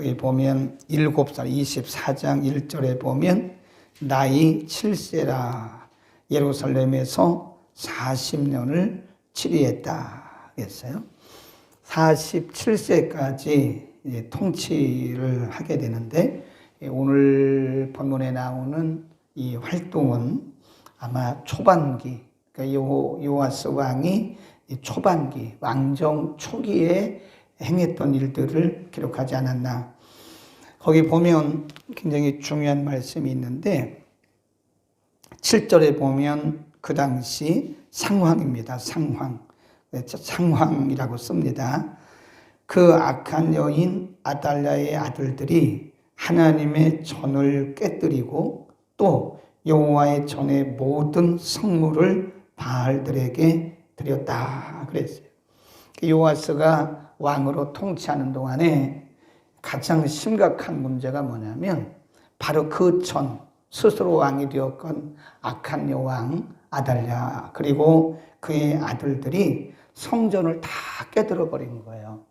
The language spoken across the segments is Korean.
거기 보면 7살 24장 1절에 보면 나이 7세라 예루살렘에서 40년을 치리했다 했어요. 47세까지 통치를 하게 되는데 오늘 본문에 나오는 이 활동은 아마 초반기, 그러니까 요아스 왕이 초반기, 왕정 초기에 행했던 일들을 기록하지 않았나. 거기 보면 굉장히 중요한 말씀이 있는데 7절에 보면 그 당시 상황입니다. 상황이라고 씁니다. 그 악한 여인 아달랴의 아들들이 하나님의 전을 깨뜨리고 또 여호와의 전의 모든 성물을 바알들에게 드렸다 그랬어요. 요아스가 왕으로 통치하는 동안에 가장 심각한 문제가 뭐냐면 바로 그 전 스스로 왕이 되었건 악한 여왕 아달랴 그리고 그의 아들들이 성전을 다 깨뜨려 버린 거예요.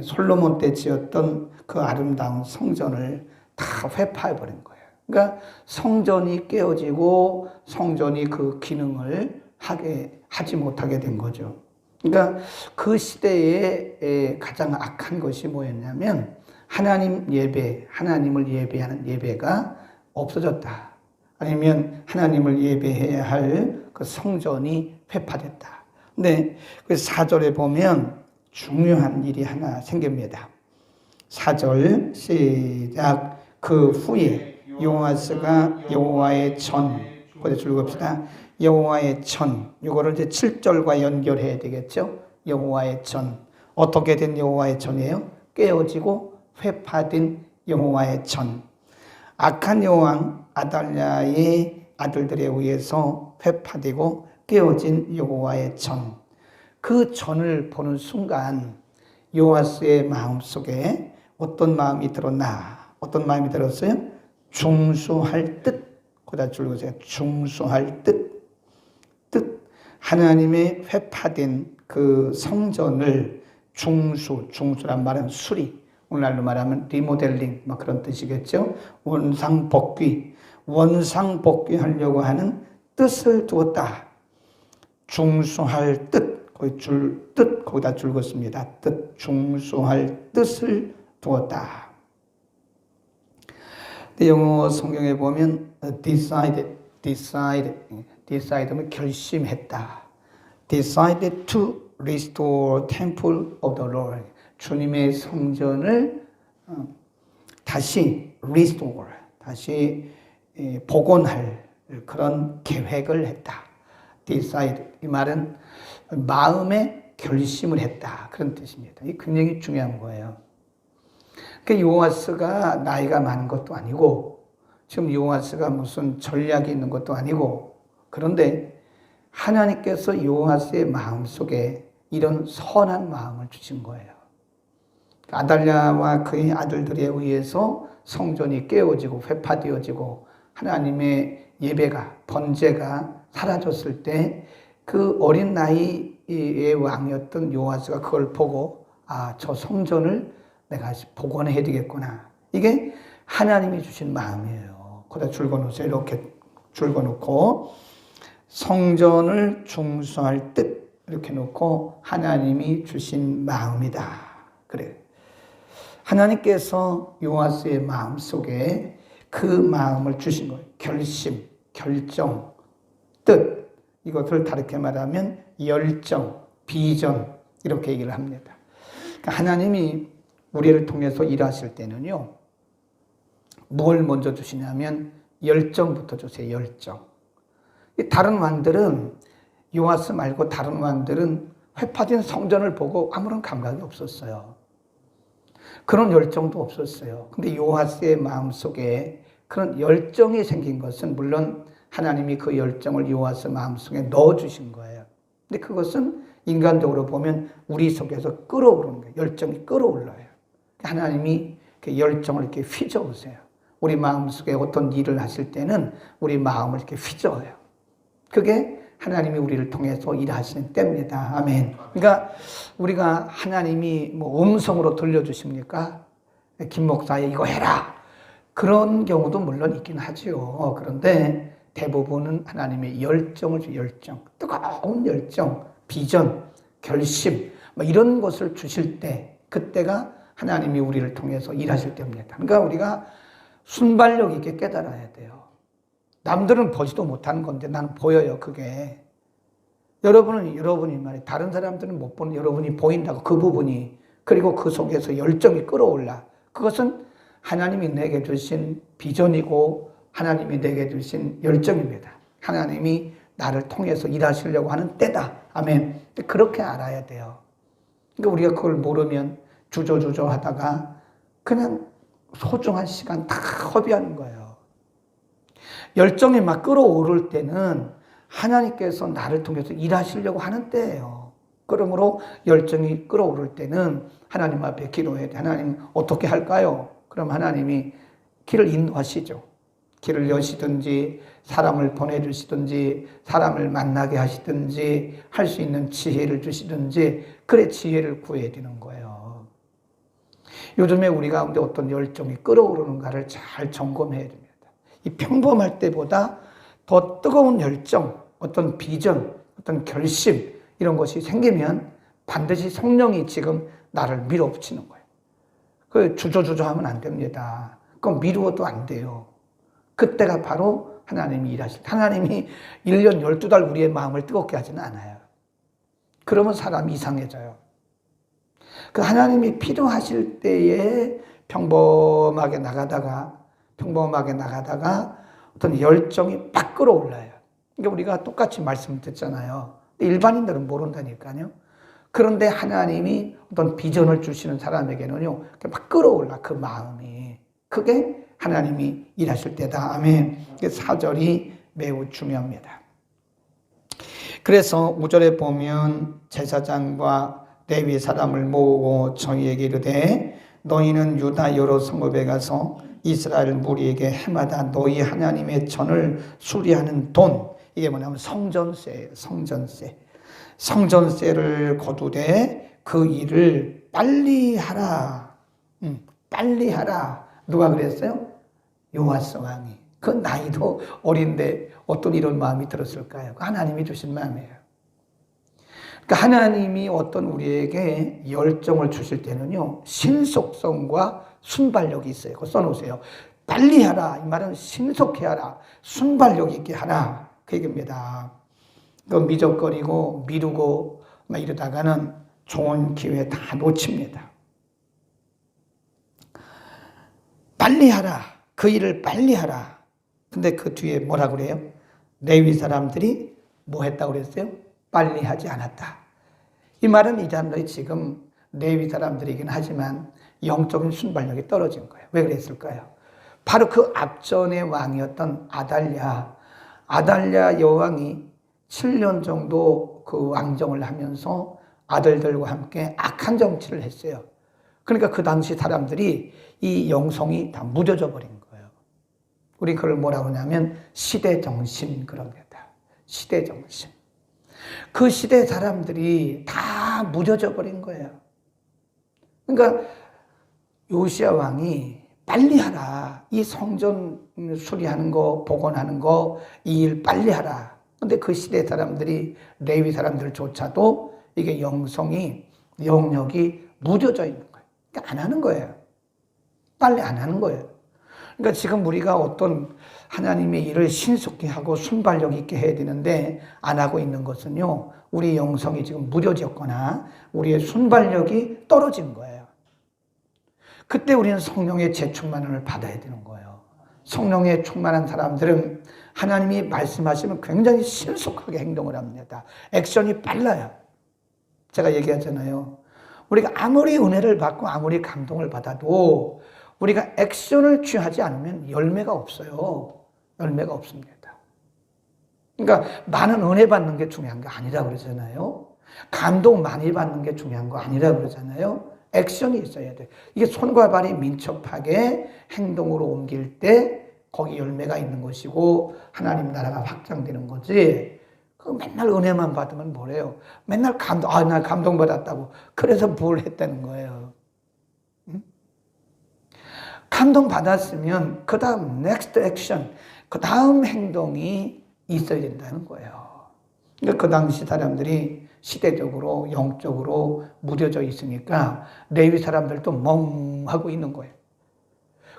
솔로몬 때 지었던 그 아름다운 성전을 다 회파해 버린 거예요. 그러니까 성전이 깨어지고 성전이 그 기능을 하지 못하게 된 거죠. 그러니까 그 시대에 가장 악한 것이 뭐였냐면 하나님을 예배하는 예배가 없어졌다. 아니면 하나님을 예배해야 할 그 성전이 회파됐다. 근데 그 4절에 보면 중요한 일이 하나 생깁니다. 4절 시작. 그 후에 요아스가 여호와의 전, 거기서 줄겁시다. 여호와의 전, 이거를 이제 7절과 연결해야 되겠죠. 여호와의 전, 어떻게 된 여호와의 전이에요? 깨어지고 회파된 여호와의 전. 악한 여왕 아달랴의 아들들에 의해서 회파되고 깨어진 여호와의 전. 그 전을 보는 순간 요아스의 마음속에 어떤 마음이 들었나? 어떤 마음이 들었어요? 중수할 듯. 거기다 줄거세요. 중수할 듯. 하나님의 회파된 그 성전을 중수란 말은 수리, 오늘날로 말하면 리모델링 뭐 그런 뜻이겠죠. 원상복귀 하려고 하는 뜻을 두었다. 중수할 뜻, 거기다 줄었습니다. 뜻, 중수할 뜻을 두었다. 영어 성경에 보면 decided면 결심했다. decided to restore temple of the Lord. 주님의 성전을 다시 restore, 다시 복원할 그런 계획을 했다. decide, 이 말은 마음의 결심을 했다. 그런 뜻입니다. 이게 굉장히 중요한 거예요. 그러니까 요아스가 나이가 많은 것도 아니고 지금 요아스가 무슨 전략이 있는 것도 아니고 그런데 하나님께서 요아스의 마음속에 이런 선한 마음을 주신 거예요. 아달랴와 그의 아들들에 의해서 성전이 깨어지고 회파되어지고 하나님의 예배가 번제가 사라졌을 때 그 어린 나이의 왕이었던 요아스가 그걸 보고 저 성전을 내가 복원해야 되겠구나. 이게 하나님이 주신 마음이에요. 거기다 줄거놓으세요. 이렇게 줄거놓고 성전을 중수할 뜻 이렇게 놓고 하나님이 주신 마음이다. 그래. 하나님께서 요아스의 마음 속에 그 마음을 주신 거예요. 결심, 결정, 뜻. 이것을 다르게 말하면 열정, 비전 이렇게 얘기를 합니다. 그러니까 하나님이 우리를 통해서 일하실 때는요. 뭘 먼저 주시냐면 열정부터 주세요. 열정. 다른 왕들은 요아스 말고 다른 왕들은 회파된 성전을 보고 아무런 감각이 없었어요. 그런 열정도 없었어요. 근데 요아스의 마음속에 그런 열정이 생긴 것은 물론 하나님이 그 열정을 요아스 마음속에 넣어주신 거예요. 근데 그것은 인간적으로 보면 우리 속에서 끌어오르는 거예요. 열정이 끌어올라요. 하나님이 그 열정을 이렇게 휘저으세요. 우리 마음속에 어떤 일을 하실 때는 우리 마음을 이렇게 휘저어요. 그게 하나님이 우리를 통해서 일하시는 때입니다. 아멘. 그러니까 우리가 하나님이 뭐 음성으로 들려주십니까? 김 목사의 이거 해라. 그런 경우도 물론 있긴 하지요. 그런데 대부분은 하나님의 열정을 열정, 뜨거운 열정, 비전, 결심 뭐 이런 것을 주실 때 그때가 하나님이 우리를 통해서 일하실 때입니다. 그러니까 우리가 순발력 있게 깨달아야 돼요. 남들은 보지도 못하는 건데 나는 보여요. 그게. 여러분이 말이에요. 다른 사람들은 못 보는 여러분이 보인다고 그 부분이 그리고 그 속에서 열정이 끌어올라. 그것은 하나님이 내게 주신 비전이고 하나님이 내게 주신 열정입니다. 하나님이 나를 통해서 일하시려고 하는 때다. 아멘. 그렇게 알아야 돼요. 그러니까 우리가 그걸 모르면 주저주저 하다가 그냥 소중한 시간 다 허비하는 거예요. 열정이 막 끌어오를 때는 하나님께서 나를 통해서 일하시려고 하는 때예요. 그러므로 열정이 끌어오를 때는 하나님 앞에 기도해야 돼. 하나님 어떻게 할까요? 그럼 하나님이 길을 인도하시죠. 길을 여시든지 사람을 보내주시든지 사람을 만나게 하시든지 할 수 있는 지혜를 주시든지 그래 지혜를 구해야 되는 거예요. 요즘에 우리 가운데 어떤 열정이 끌어오르는가를 잘 점검해야 됩니다. 이 평범할 때보다 더 뜨거운 열정, 어떤 비전, 어떤 결심 이런 것이 생기면 반드시 성령이 지금 나를 밀어붙이는 거예요. 그 주저주저 하면 안 됩니다. 그건 미루어도 안 돼요. 그때가 바로 하나님이 일하실 때. 하나님이 1년 12달 우리의 마음을 뜨겁게 하지는 않아요. 그러면 사람이 이상해져요. 그 하나님이 필요하실 때에 평범하게 나가다가 어떤 열정이 팍 끌어올라요. 그러니까 우리가 똑같이 말씀 듣잖아요. 일반인들은 모른다니까요. 그런데 하나님이 어떤 비전을 주시는 사람에게는요, 막 끌어올라, 그 마음이. 그게 하나님이 일하실 때다. 아멘. 4절이 매우 중요합니다. 그래서 5절에 보면 제사장과 레위 사람을 모으고 저희에게 이르되 너희는 유다 여러 성읍에 가서 이스라엘 무리에게 해마다 너희 하나님의 전을 수리하는 돈, 이게 뭐냐면 성전세예요. 성전세를 거두되 그 일을 빨리 하라. 빨리 하라. 누가 그랬어요? 요아스 왕이. 그 나이도 어린데 어떤 이런 마음이 들었을까요? 하나님이 주신 마음이에요. 그러니까 하나님이 어떤 우리에게 열정을 주실 때는요, 신속성과 순발력이 있어요. 그거 써놓으세요. 빨리 하라. 이 말은 신속히 하라. 순발력 있게 하라. 그 얘기입니다. 그 미적거리고 미루고 막 이러다가는 좋은 기회 다 놓칩니다. 빨리 하라. 그 일을 빨리 하라. 근데 그 뒤에 뭐라 그래요? 레위 사람들이 뭐 했다고 그랬어요? 빨리 하지 않았다. 이 말은 이 사람들이 지금 레위 사람들이긴 하지만 영적인 순발력이 떨어진 거예요. 왜 그랬을까요? 바로 그 앞전의 왕이었던 아달랴 여왕이 7년 정도 그 왕정을 하면서 아들들과 함께 악한 정치를 했어요. 그러니까 그 당시 사람들이 이 영성이 다 무뎌져 버린 거예요. 우리 그걸 뭐라고 하냐면 시대정신 그럽니다. 시대정신. 그 시대 사람들이 다 무뎌져 버린 거예요. 그러니까 요시야 왕이 빨리 하라. 이 성전 수리하는 거, 복원하는 거, 이 일 빨리 하라. 근데 그 시대 사람들이, 레위 사람들조차도 이게 영역이 무뎌져 있는 거예요. 그러니까 안 하는 거예요. 빨리 안 하는 거예요. 그러니까 지금 우리가 어떤 하나님의 일을 신속히 하고 순발력 있게 해야 되는데 안 하고 있는 것은요, 우리 영성이 지금 무뎌졌거나 우리의 순발력이 떨어진 거예요. 그때 우리는 성령의 재충만을 받아야 되는 거예요. 성령에 충만한 사람들은 하나님이 말씀하시면 굉장히 신속하게 행동을 합니다. 액션이 빨라요. 제가 얘기하잖아요. 우리가 아무리 은혜를 받고 아무리 감동을 받아도 우리가 액션을 취하지 않으면 열매가 없어요. 열매가 없습니다. 그러니까 많은 은혜 받는 게 중요한 게 아니라 그러잖아요. 감동 많이 받는 게 중요한 거 아니라 그러잖아요. 액션이 있어야 돼. 이게 손과 발이 민첩하게 행동으로 옮길 때 거기 열매가 있는 것이고 하나님 나라가 확장되는 거지. 그 맨날 은혜만 받으면 뭐래요? 맨날 나 감동받았다고. 그래서 뭘 했다는 거예요. 응? 감동받았으면 그 다음 next action, 그 다음 행동이 있어야 된다는 거예요. 그러니까 그 당시 사람들이 시대적으로 영적으로 무뎌져 있으니까 레위 사람들도 멍하고 있는 거예요.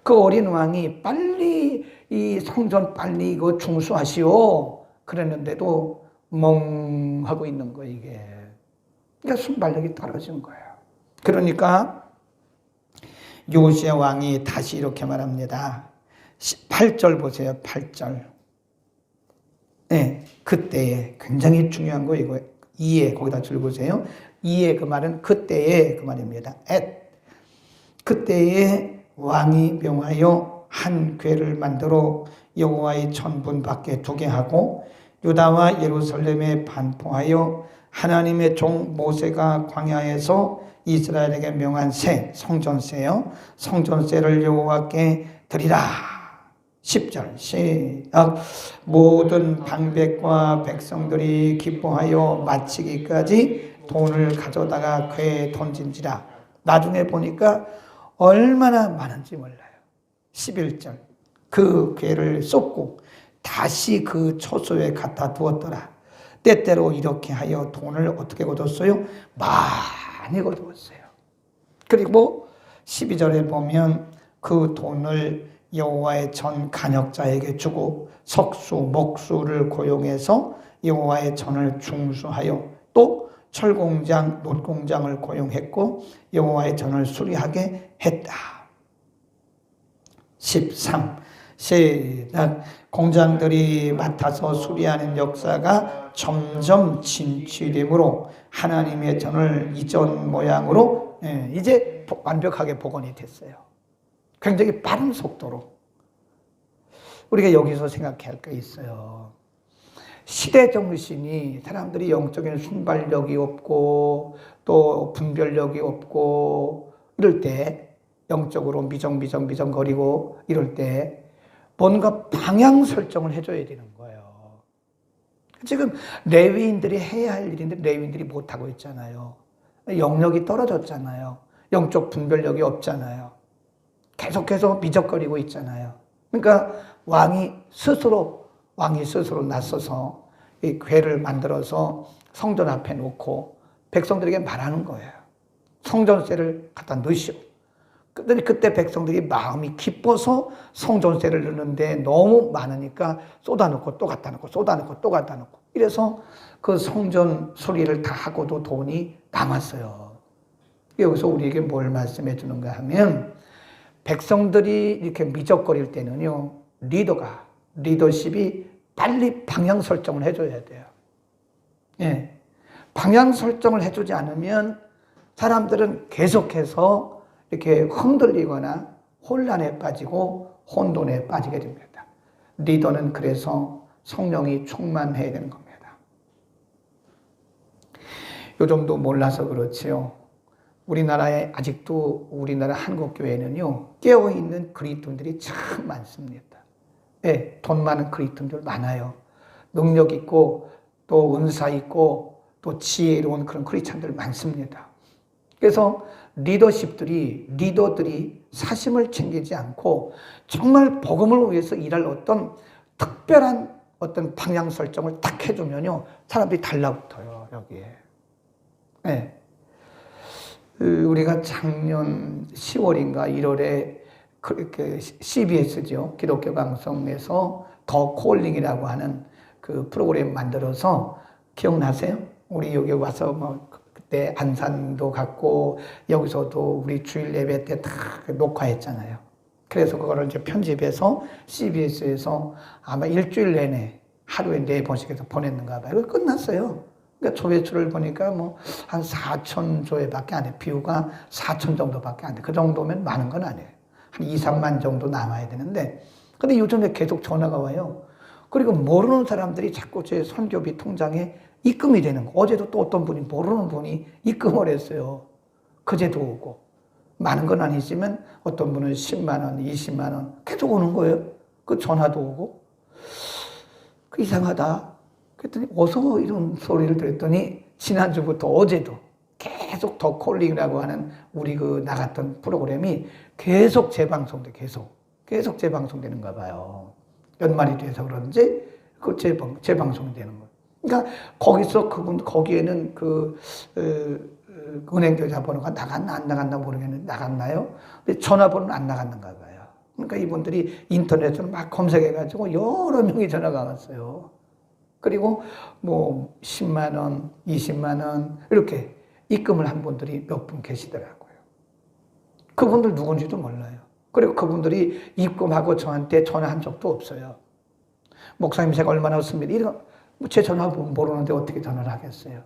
그 어린 왕이 빨리 이 성전 빨리 이거 중수하시오 그랬는데도 멍하고 있는 거예요, 이게. 그러니까 순발력이 떨어진 거예요. 그러니까 요시야 왕이 다시 이렇게 말합니다. 8절 보세요. 8절. 네, 그때에 굉장히 중요한 거 이거. 이에 거기다 줄 보세요. 이에 그 말은 그때에 그 말입니다. 그때에 왕이 명하여 한 궤를 만들어 여호와의 전분 밖에 두게 하고 유다와 예루살렘에 반포하여 하나님의 종 모세가 광야에서 이스라엘에게 명한 새, 성전세요. 성전세를 여호와께 드리라. 10절 시작. 모든 방백과 백성들이 기뻐하여 마치기까지 돈을 가져다가 궤에 던진지라. 나중에 보니까 얼마나 많은지 몰라요. 11절 그 궤를 쏟고 다시 그 초소에 갖다 두었더라. 때때로 이렇게 하여 돈을 어떻게 거뒀어요? 많이 거두었어요. 그리고 12절에 보면 그 돈을 여호와의 전 간역자에게 주고 석수, 목수를 고용해서 여호와의 전을 중수하여 또 철공장, 놋공장을 고용했고 여호와의 전을 수리하게 했다. 13. 시작. 공장들이 맡아서 수리하는 역사가 점점 진취되므로 하나님의 전을 이전 모양으로 이제 완벽하게 복원이 됐어요. 굉장히 빠른 속도로. 우리가 여기서 생각해야 할 게 있어요. 시대 정신이 사람들이 영적인 순발력이 없고 또 분별력이 없고 이럴 때 영적으로 미정거리고 이럴 때 뭔가 방향 설정을 해줘야 되는 거예요. 지금 레위인들이 해야 할 일인데 레위인들이 못하고 있잖아요. 영역이 떨어졌잖아요. 영적 분별력이 없잖아요. 계속해서 미적거리고 있잖아요. 그러니까 왕이 스스로 나서서 이 궤를 만들어서 성전 앞에 놓고 백성들에게 말하는 거예요. 성전세를 갖다 넣으시오. 그때 백성들이 마음이 기뻐서 성전세를 넣는데 너무 많으니까 쏟아놓고 또 갖다 놓고 쏟아놓고 또 갖다 놓고 이래서 그 성전 수리를 다 하고도 돈이 남았어요. 여기서 우리에게 뭘 말씀해 주는가 하면 백성들이 이렇게 미적거릴 때는요, 리더십이 빨리 방향 설정을 해줘야 돼요. 예. 방향 설정을 해주지 않으면 사람들은 계속해서 이렇게 흔들리거나 혼란에 빠지고 혼돈에 빠지게 됩니다. 리더는 그래서 성령이 충만해야 되는 겁니다. 요즘도 몰라서 그렇지요. 우리나라에 아직도 우리나라 한국교회는요, 깨어있는 그리스도인들이 참 많습니다. 예, 돈 많은 그리스도인들 많아요. 능력 있고 또 은사 있고 또 지혜로운 그런 크리스찬들 많습니다. 그래서 리더들이 사심을 챙기지 않고 정말 복음을 위해서 일할 어떤 특별한 어떤 방향 설정을 딱 해주면요, 사람들이 달라붙어요, 여기에. 네. 우리가 작년 10월인가 1월에 그렇게 CBS죠. 기독교 방송에서 더 콜링이라고 하는 그 프로그램 만들어서 기억나세요? 우리 여기 와서 뭐 그때 안산도 갔고 여기서도 우리 주일 예배 때 다 녹화했잖아요. 그래서 그거를 이제 편집해서 CBS에서 아마 일주일 내내 하루에 4번씩 해서 보냈는가 봐요. 그거 끝났어요. 그러니까 조회수를 보니까 뭐 한 4천 조회밖에 안 해. 뷰가 4천 정도밖에 안 돼. 그 정도면 많은 건 아니에요. 한 2, 3만 정도 남아야 되는데. 근데 요즘에 계속 전화가 와요. 그리고 모르는 사람들이 자꾸 제 선교비 통장에 입금이 되는 거. 어제도 또 어떤 분이 모르는 분이 입금을 했어요. 그제도 오고. 많은 건 아니지만 어떤 분은 10만 원, 20만 원 계속 오는 거예요. 그 전화도 오고. 그 이상하다. 그랬더니 어서 이런 소리를 들었더니 지난주부터 어제도 계속 더 콜링이라고 하는 우리 그 나갔던 프로그램이 계속 재방송돼, 계속 재방송되는가 봐요. 연말이 돼서 그런지 그 재방송되는 거예요. 그러니까 거기서 거기에는 은행 계좌번호가 나갔나 안 나갔나 모르겠는데 나갔나요? 근데 전화번호는 안 나갔는가 봐요. 그러니까 이분들이 인터넷으로 막 검색해가지고 여러 명이 전화가 왔어요. 그리고 뭐 10만 원, 20만 원 이렇게 입금을 한 분들이 몇 분 계시더라고요. 그분들 누군지도 몰라요. 그리고 그분들이 입금하고 저한테 전화한 적도 없어요. 목사님 제가 얼마나 없습니다. 이런 제 전화 모르는데 어떻게 전화를 하겠어요.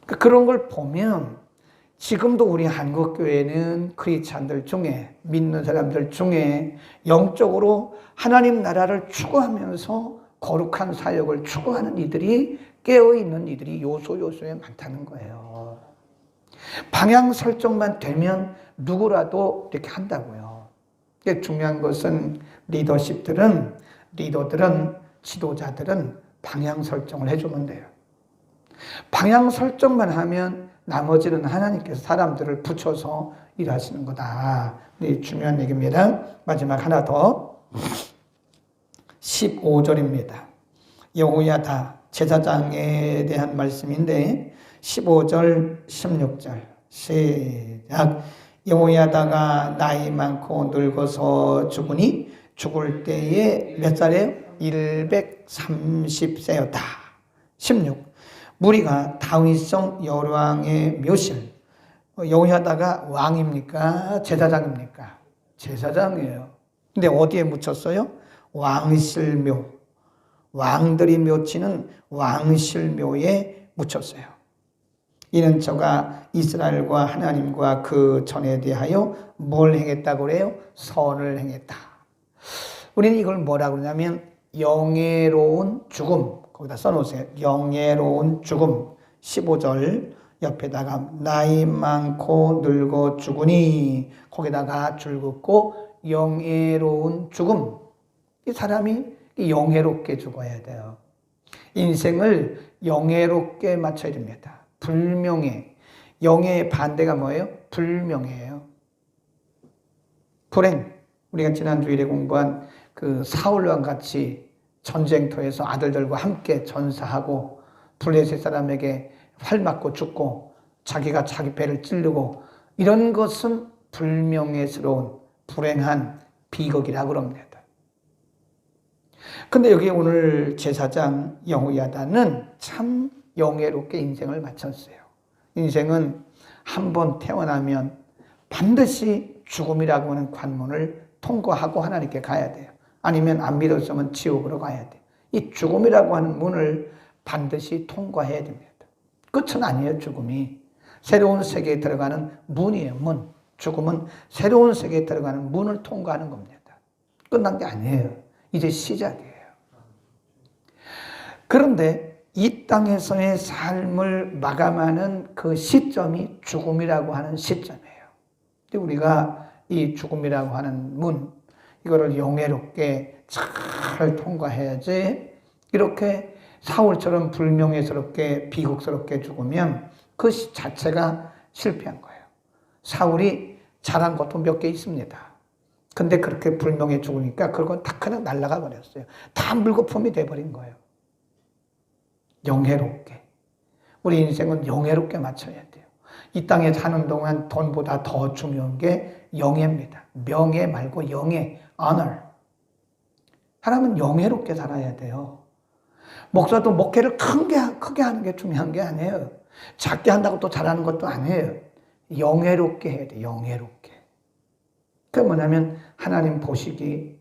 그런 걸 보면 지금도 우리 한국교회는 크리스찬들 중에 믿는 사람들 중에 영적으로 하나님 나라를 추구하면서 거룩한 사역을 추구하는 이들이 깨어있는 이들이 요소에 많다는 거예요. 방향 설정만 되면 누구라도 이렇게 한다고요. 중요한 것은 리더들은 지도자들은 방향 설정을 해주면 돼요. 방향 설정만 하면 나머지는 하나님께서 사람들을 붙여서 일하시는 거다. 중요한 얘기입니다. 마지막 하나 더 15절입니다. 여호야다 제사장에 대한 말씀인데 15절 16절 시작. 여호야다가 나이 많고 늙어서 죽으니 죽을 때에 몇 살이에요? 130세였다. 16. 무리가 다윗성 열왕의 묘실. 여호야다가 왕입니까? 제사장입니까? 제사장이에요. 근데 어디에 묻혔어요? 왕실묘. 왕들이 묘치는 왕실묘에 묻혔어요. 이는 저가 이스라엘과 하나님과 그 전에 대하여 뭘 행했다고 그래요? 선을 행했다. 우리는 이걸 뭐라고 그러냐면 영예로운 죽음. 거기다 써놓으세요. 영예로운 죽음. 15절 옆에다가 나이 많고 늙어 죽으니 거기다가 줄 긋고 영예로운 죽음. 이 사람이 영예롭게 죽어야 돼요. 인생을 영예롭게 맞춰야 됩니다. 불명예. 영예의 반대가 뭐예요? 불명예예요. 불행. 우리가 지난 주일에 공부한 그 사울과 같이 전쟁터에서 아들들과 함께 전사하고 블레셋 사람에게 활 맞고 죽고 자기가 자기 배를 찌르고 이런 것은 불명예스러운 불행한 비극이라고 그럽니다. 근데 여기 오늘 제사장 여호야다는 참 영예롭게 인생을 마쳤어요. 인생은 한번 태어나면 반드시 죽음이라고 하는 관문을 통과하고 하나님께 가야 돼요. 아니면 안 믿었으면 지옥으로 가야 돼요. 이 죽음이라고 하는 문을 반드시 통과해야 됩니다. 끝은 아니에요, 죽음이. 새로운 세계에 들어가는 문이에요, 문. 죽음은 새로운 세계에 들어가는 문을 통과하는 겁니다. 끝난 게 아니에요. 이제 시작이에요. 그런데 이 땅에서의 삶을 마감하는 그 시점이 죽음이라고 하는 시점이에요. 우리가 이 죽음이라고 하는 문, 이거를 영예롭게 잘 통과해야지 이렇게 사울처럼 불명예스럽게 비극스럽게 죽으면 그 자체가 실패한 거예요. 사울이 잘한 것도 몇 개 있습니다. 근데 그렇게 불명예 죽으니까 그건 다 그냥 날아가 버렸어요. 다 물거품이 돼버린 거예요. 영예롭게. 우리 인생은 영예롭게 맞춰야 돼요. 이 땅에 사는 동안 돈보다 더 중요한 게 영예입니다. 명예 말고 영예, honor. 사람은 영예롭게 살아야 돼요. 목사도 목회를 크게 하는 게 중요한 게 아니에요. 작게 한다고 또 잘하는 것도 아니에요. 영예롭게 해야 돼요. 영예롭게. 그게 뭐냐면 하나님 보시기,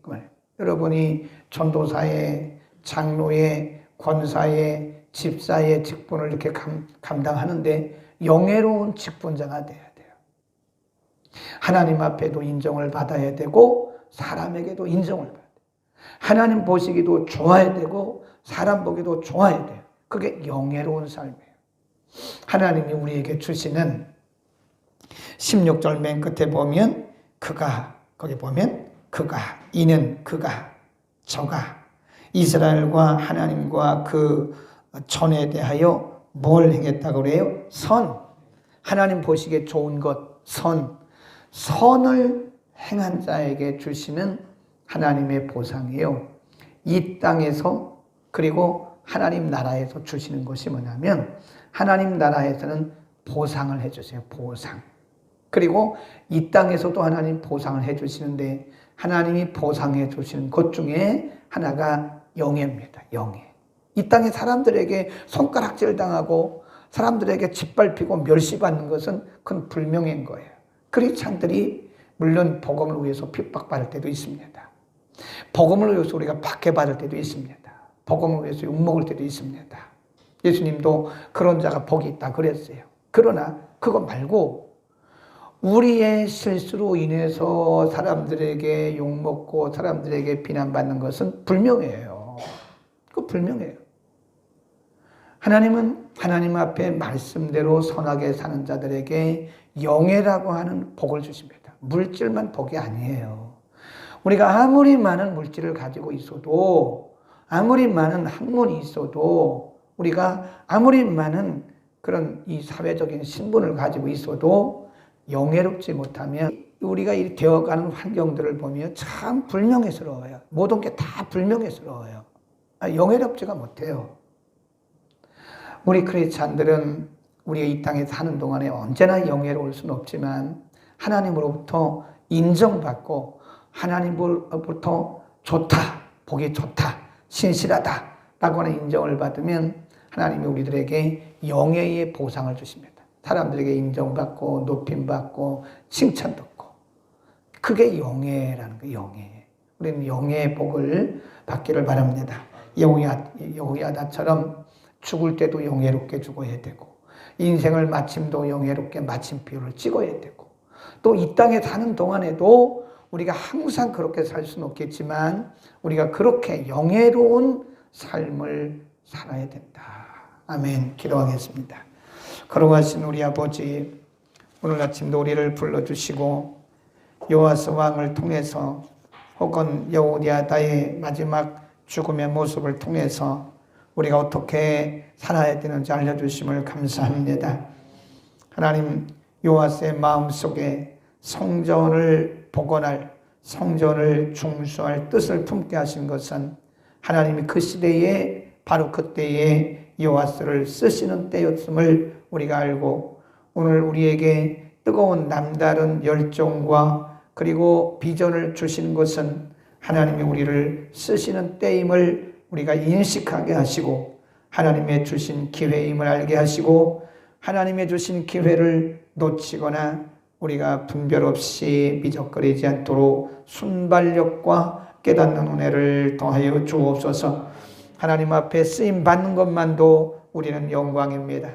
여러분이 전도사의, 장로의, 권사의, 집사의 직분을 이렇게 감당하는데 영예로운 직분자가 돼야 돼요. 하나님 앞에도 인정을 받아야 되고 사람에게도 인정을 받아야 돼요. 하나님 보시기도 좋아야 되고 사람 보기도 좋아야 돼요. 그게 영예로운 삶이에요. 하나님이 우리에게 주시는 16절 맨 끝에 보면 거기 보면 이는 저가 이스라엘과 하나님과 그 전에 대하여 뭘 행했다고 그래요? 선. 하나님 보시기에 좋은 것, 선을 행한 자에게 주시는 하나님의 보상이에요. 이 땅에서 그리고 하나님 나라에서 주시는 것이 뭐냐면 하나님 나라에서는 보상을 해주세요. 보상. 그리고 이 땅에서도 하나님 보상을 해주시는데 하나님이 보상해 주시는 것 중에 하나가 영예입니다. 영예. 이 땅의 사람들에게 손가락질 당하고 사람들에게 짓밟히고 멸시받는 것은 그건 불명예인 거예요. 크리스찬들이 물론 복음을 위해서 핍박받을 때도 있습니다. 복음을 위해서 우리가 박해받을 때도 있습니다. 복음을 위해서 욕먹을 때도 있습니다. 예수님도 그런 자가 복이 있다 그랬어요. 그러나 그거 말고 우리의 실수로 인해서 사람들에게 욕먹고 사람들에게 비난받는 것은 불명예예요. 그거 불명예예요. 하나님은 하나님 앞에 말씀대로 선하게 사는 자들에게 영예라고 하는 복을 주십니다. 물질만 복이 아니에요. 우리가 아무리 많은 물질을 가지고 있어도 아무리 많은 학문이 있어도 우리가 아무리 많은 그런 이 사회적인 신분을 가지고 있어도 영예롭지 못하면 우리가 이 되어가는 환경들을 보면 참 불명예스러워요. 모든 게 다 불명예스러워요. 영예롭지가 못해요. 우리 크리스찬들은 우리가 이 땅에 사는 동안에 언제나 영예로울 수는 없지만 하나님으로부터 인정받고 하나님으로부터 좋다, 복이 좋다, 신실하다 라고 하는 인정을 받으면 하나님이 우리들에게 영예의 보상을 주십니다. 사람들에게 인정받고 높임받고 칭찬 듣고 그게 영예라는 거예요. 영예. 우리는 영예의 복을 받기를 바랍니다. 여호야다처럼 죽을 때도 영예롭게 죽어야 되고 인생을 마침도 영예롭게 마침표를 찍어야 되고 또 이 땅에 사는 동안에도 우리가 항상 그렇게 살 수는 없겠지만 우리가 그렇게 영예로운 삶을 살아야 된다. 아멘. 기도하겠습니다. 거룩하신 우리 아버지, 오늘 아침도 우리를 불러주시고 요아스 왕을 통해서 혹은 여호야다의 마지막 죽음의 모습을 통해서 우리가 어떻게 살아야 되는지 알려주심을 감사합니다. 하나님, 요아스의 마음속에 성전을 복원할, 성전을 중수할 뜻을 품게 하신 것은 하나님이 그 시대에 바로 그때에 요아스를 쓰시는 때였음을 우리가 알고 오늘 우리에게 뜨거운 남다른 열정과 그리고 비전을 주시는 것은 하나님이 우리를 쓰시는 때임을 우리가 인식하게 하시고 하나님의 주신 기회임을 알게 하시고 하나님의 주신 기회를 놓치거나 우리가 분별 없이 미적거리지 않도록 순발력과 깨닫는 은혜를 더하여 주옵소서. 하나님 앞에 쓰임 받는 것만도 우리는 영광입니다.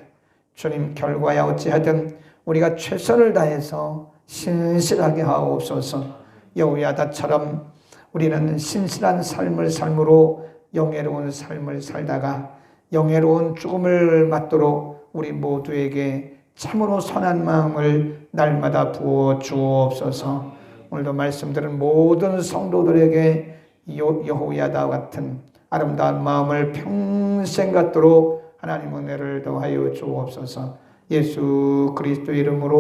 주님, 결과야 어찌하든 우리가 최선을 다해서 신실하게 하옵소서. 여호야다처럼 우리는 신실한 삶을 삶으로 영예로운 삶을 살다가 영예로운 죽음을 맞도록 우리 모두에게 참으로 선한 마음을 날마다 부어 주옵소서. 오늘도 말씀드린 모든 성도들에게 여호야다와 같은 아름다운 마음을 평생 갖도록 하나님 은혜를 더하여 주옵소서. 예수 그리스도 이름으로